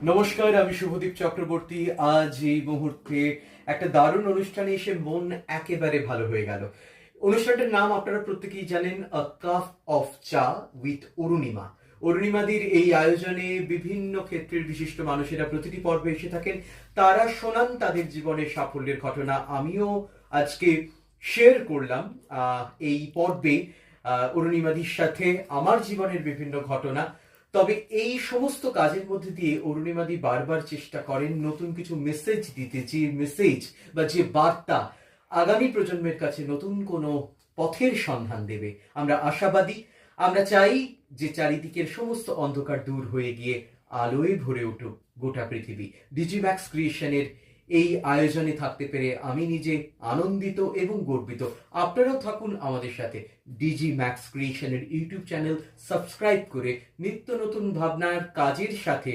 নমস্কার, আমি শুভদীপ চক্রবর্তী। আজ এই মুহূর্তে একটা দারুণ অনুষ্ঠানে এসে মন একেবারে ভালো হয়ে গেল। অনুষ্ঠানটার নাম আপনারা প্রত্যেকেই জানেন, আ কাপ অফ চা উইথ অরুণিমা। অরুণিমাদির এই আয়োজনে বিভিন্ন ক্ষেত্রের বিশিষ্ট মানুষেরা প্রতিটি পর্বে এসে থাকেন। তারা শোনান তাদের জীবনের সাফল্যের ঘটনা। আমিও আজকে শেয়ার করলাম এই পর্বে অরুণিমাদির সাথে আমার জীবনের বিভিন্ন ঘটনা। তবে এই সমস্ত কাজের মধ্যে দিয়ে অরুণিমাদি বারবার চেষ্টা করেন নতুন কিছু মেসেজ দিতে, যে মেসেজ বা যে বার্তা আগামী প্রজন্মের কাছে নতুন কোনো পথের সন্ধান দেবে। আমরা আশাবাদী। আমরা চাই যে চারিদিকের সমস্ত অন্ধকার দূর হয়ে গিয়ে আলোয় ভরে উঠুক গোটা পৃথিবী। ডিজিম্যাক্স ক্রিয়েশনের এই আয়োজনে থাকতে পেরে আমি নিজে আনন্দিত এবং গর্বিত। আপনারাও থাকুন আমাদের সাথে। ডিজি ম্যাক্স ক্রিয়েশনের ইউটিউব চ্যানেল সাবস্ক্রাইব করে নিত্য নতুন ভাবনার কাজের সাথে